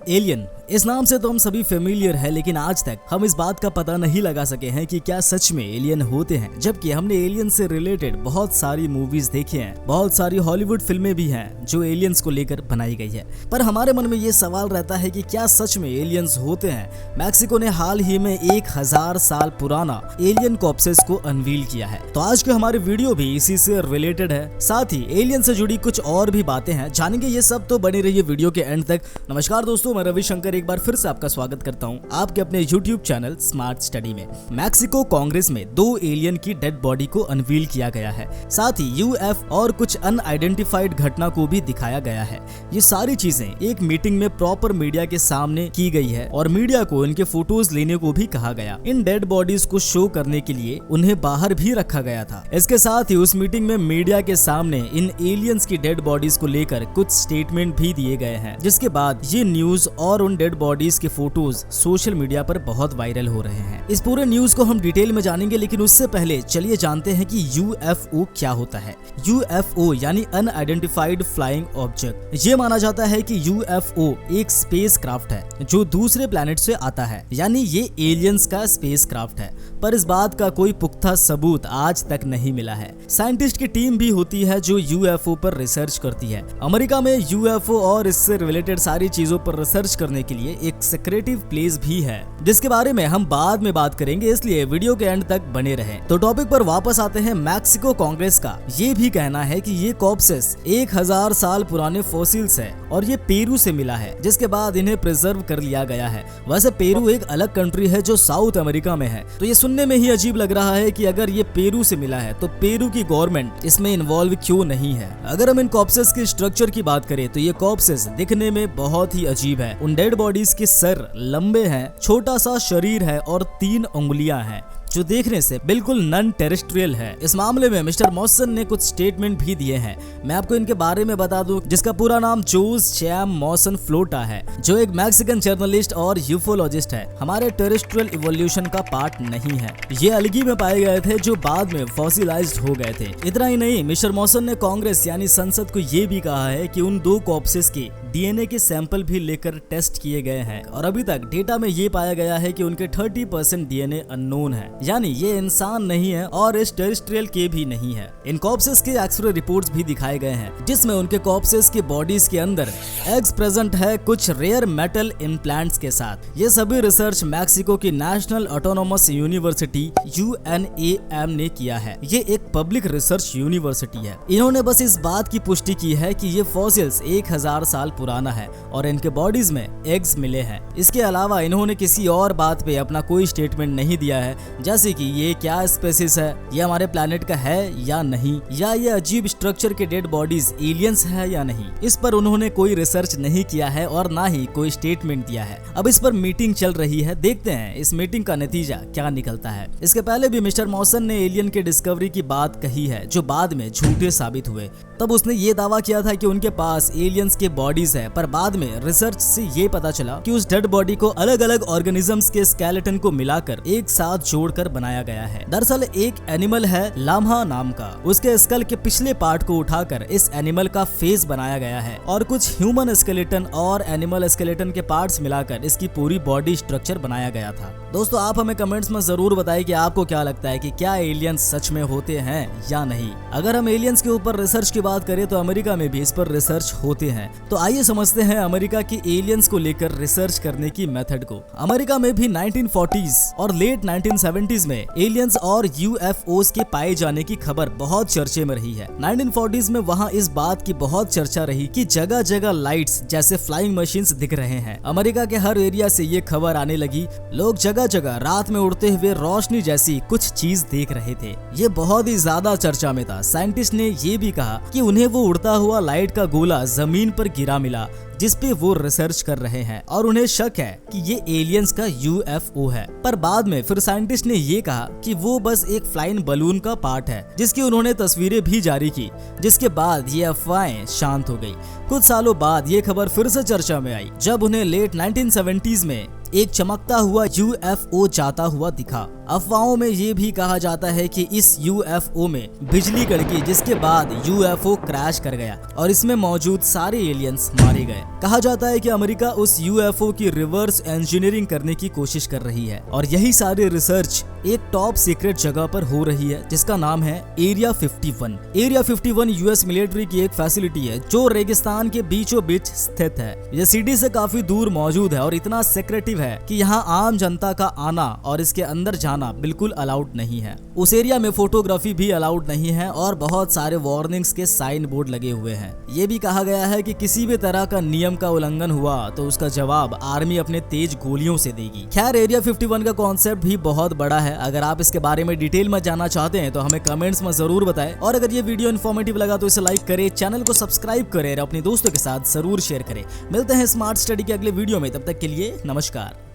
Alien इस नाम से तो हम सभी फेमिलियर है, लेकिन आज तक हम इस बात का पता नहीं लगा सके हैं कि क्या सच में एलियन होते हैं। जबकि हमने एलियन से रिलेटेड बहुत सारी मूवीज देखी हैं, बहुत सारी हॉलीवुड फिल्में भी हैं जो एलियंस को लेकर बनाई गई है। पर हमारे मन में ये सवाल रहता है कि क्या सच में एलियंस होते हैं। मैक्सिको ने हाल ही में 1000 साल पुराना एलियन कॉर्पसेस को अनवील किया है। तो आज के हमारे वीडियो भी इसी से रिलेटेड है, साथ ही एलियन से जुड़ी कुछ और भी बातें हैं, जानेंगे ये सब। तो बने रहिए वीडियो के एंड तक। नमस्कार दोस्तों, मैं रविशंकर एक बार फिर से आपका स्वागत करता हूं आपके अपने YouTube चैनल स्मार्ट स्टडी में। मैक्सिको कांग्रेस में 2 एलियन की डेड बॉडी को अनवील किया गया है, साथ ही यूएफ और कुछ अनआइडेंटिफाइड घटना को भी दिखाया गया है। ये सारी चीजें एक मीटिंग में प्रॉपर मीडिया के सामने की गई है और मीडिया को इनके फोटोज लेने को भी कहा गया। इन डेड बॉडीज को शो करने के लिए उन्हें बाहर भी रखा गया था। इसके साथ ही उस मीटिंग में मीडिया के सामने इन एलियंस की डेड बॉडीज को लेकर कुछ स्टेटमेंट भी दिए गए हैं, जिसके बाद ये न्यूज और उन डेड बॉडीज के फोटोज सोशल मीडिया पर बहुत वायरल हो रहे हैं। इस पूरे न्यूज को हम डिटेल में जानेंगे, लेकिन उससे पहले चलिए जानते हैं कि यूएफओ क्या होता है। यूएफओ यानी अनआइडेंटिफाइड फ्लाइंग ऑब्जेक्ट। ये माना जाता है कि यूएफओ एक स्पेस क्राफ्ट है जो दूसरे प्लेनेट से आता है, यानी ये एलियंस का स्पेस क्राफ्ट है। पर इस बात का कोई पुख्ता सबूत आज तक नहीं मिला है। साइंटिस्ट की टीम भी होती है जो यूएफओ पर रिसर्च करती है। अमेरिका में यूएफओ और इससे रिलेटेड सारी चीजों पर रिसर्च करने के लिए एक सेक्रेटिव प्लेस भी है, जिसके बारे में हम बाद में बात करेंगे, इसलिए वीडियो के एंड तक बने रहें। तो टॉपिक पर वापस आते हैं। मैक्सिको कांग्रेस का ये भी कहना है कि ये कॉर्पसेस 1000 साल पुराने फॉसिल्स है और ये पेरू से मिला है, जिसके बाद इन्हें प्रिजर्व कर लिया गया है। वैसे पेरू एक अलग कंट्री है जो साउथ अमेरिका में है, तो ये सुनने में ही अजीब लग रहा है कि अगर ये पेरू से मिला है तो पेरू की गवर्नमेंट इसमें इन्वॉल्व क्यों नहीं है। अगर हम इन कॉर्पसेस के स्ट्रक्चर की बात करें तो ये कॉर्पसेस दिखने में बहुत ही अजीब है। उन डेड बॉडीज के सर लंबे हैं, छोटा सा शरीर है और 3 उंगलियां हैं, जो देखने से बिल्कुल नॉन टेरेस्ट्रियल है। इस मामले में मिस्टर मॉसन ने कुछ स्टेटमेंट भी दिए हैं। मैं आपको इनके बारे में बता दूं, जिसका पूरा नाम जोस चैम मॉसन फ्लोटा है, जो एक मैक्सिकन जर्नलिस्ट और यूफोलॉजिस्ट है। हमारे टेरेस्ट्रियल इवोल्यूशन का पार्ट नहीं है। ये अलगी में पाए गए थे जो बाद में फॉसिलाइज्ड हो गए थे। इतना ही नहीं, मिस्टर मॉसन ने कांग्रेस यानी संसद को ये भी कहा है कि उन 2 कॉर्पसेस के डीएनए के सैंपल भी लेकर टेस्ट किए गए हैं और अभी तक डेटा में ये पाया गया है कि उनके 30% डीएनए अननोन है, यानी ये इंसान नहीं है और इस टेरेस्ट्रियल के भी नहीं है। इन कॉर्पसेस के एक्सरे रिपोर्ट्स भी दिखाए गए हैं, जिसमें उनके कॉर्पसेस के बॉडीज के अंदर एग्स प्रेजेंट है कुछ रेयर मेटल इम्प्लांट्स के साथ। ये सभी रिसर्च मैक्सिको की नेशनल ऑटोनोमस यूनिवर्सिटी UNAM ने किया है। ये एक पब्लिक रिसर्च यूनिवर्सिटी है। इन्होंने बस इस बात की पुष्टि की है कि ये फॉसिल्स 1000 साल पुराना है और इनके बॉडीज में एग्स मिले हैं। इसके अलावा इन्होंने किसी और बात पे अपना कोई स्टेटमेंट नहीं दिया है, जैसे कि ये क्या स्पेसिस है, ये हमारे प्लेनेट का है या नहीं, या ये अजीब स्ट्रक्चर के डेड बॉडीज एलियंस है या नहीं। इस पर उन्होंने कोई रिसर्च नहीं किया है और ना ही कोई स्टेटमेंट दिया है। अब इस पर मीटिंग चल रही है, देखते हैं इस मीटिंग का नतीजा क्या निकलता है। इसके पहले भी मिस्टर मॉसन ने एलियन के डिस्कवरी की बात कही है, जो बाद में झूठे साबित हुए। तब उसने ये दावा किया था कि उनके पास एलियंस के बॉडीज है, पर बाद में रिसर्च से ये पता चला कि उस डेड बॉडी को अलग अलग ऑर्गेनिजम्स के स्केलेटन को मिलाकर एक साथ जोड़कर बनाया गया है। दरअसल एक एनिमल है लाम्हा नाम का, उसके स्कल के पिछले पार्ट को उठाकर इस एनिमल का फेस बनाया गया है और कुछ ह्यूमन स्केलेटन और एनिमल स्केलेटन के पार्ट्स मिलाकर इसकी पूरी बॉडी स्ट्रक्चर बनाया गया था। दोस्तों, आप हमें कमेंट्स में जरूर बताइए कि आपको क्या लगता है कि क्या एलियंस सच में होते हैं या नहीं। अगर हम एलियंस के ऊपर रिसर्च की बात करें तो अमेरिका में भी इस पर रिसर्च होते हैं। तो आइए समझते हैं अमेरिका की एलियंस को लेकर रिसर्च करने की मेथड को। अमेरिका में भी 1940s और लेट 1970s में एलियंस और यूएफओस के पाए जाने की खबर बहुत चर्चे में रही है। 1940s में वहां इस बात की बहुत चर्चा रही कि जगह जगह लाइट्स जैसे फ्लाइंग मशीन्स दिख रहे हैं। अमेरिका के हर एरिया से ये खबर आने लगी। लोग जगह जगह रात में उड़ते हुए रोशनी जैसी कुछ चीज देख रहे थे। ये बहुत ही ज्यादा चर्चा में था। साइंटिस्ट ने ये भी कहा कि उन्हें वो उड़ता हुआ लाइट का गोला जमीन पर गिरा मिला, जिस पे वो रिसर्च कर रहे हैं और उन्हें शक है कि ये एलियंस का यूएफओ है। पर बाद में फिर साइंटिस्ट ने ये कहा कि वो बस एक फ्लाइंग बलून का पार्ट है, जिसकी उन्होंने तस्वीरें भी जारी की, जिसके बाद ये अफवाहें शांत हो गई। कुछ सालों बाद ये खबर फिर से चर्चा में आई, जब उन्हें लेट 1970s में एक चमकता हुआ यूएफओ जाता हुआ दिखा। अफवाहों में ये भी कहा जाता है कि इस यूएफओ में बिजली कड़की, जिसके बाद यूएफओ क्रैश कर गया और इसमें मौजूद सारे एलियंस मारे गए। कहा जाता है कि अमेरिका उस यूएफओ की रिवर्स इंजीनियरिंग करने की कोशिश कर रही है और यही सारी रिसर्च एक टॉप सीक्रेट जगह पर हो रही है जिसका नाम है एरिया 51। एरिया 51 यूएस मिलिट्री की एक फैसिलिटी है जो रेगिस्तान के बीचों बीच स्थित है। यह सिटी से काफी दूर मौजूद है और इतना सेक्रेटिव है कि यहाँ आम जनता का आना और इसके अंदर जाना बिल्कुल अलाउड नहीं है। उस एरिया में फोटोग्राफी भी अलाउड नहीं है और बहुत सारे वार्निंग्स के साइन बोर्ड लगे हुए हैं। ये भी कहा गया है कि किसी भी तरह का नियम का उल्लंघन हुआ तो उसका जवाब आर्मी अपने तेज गोलियों से देगी। खैर, एरिया 51 का कॉन्सेप्ट भी बहुत बड़ा है। अगर आप इसके बारे में डिटेल में जानना चाहते हैं तो हमें कमेंट्स में जरूर बताएं और अगर ये वीडियो इन्फॉर्मेटिव लगा तो इसे लाइक करें, चैनल को सब्सक्राइब करें और अपने दोस्तों के साथ जरूर शेयर करें। मिलते हैं स्मार्ट स्टडी के अगले वीडियो में, तब तक के लिए नमस्कार।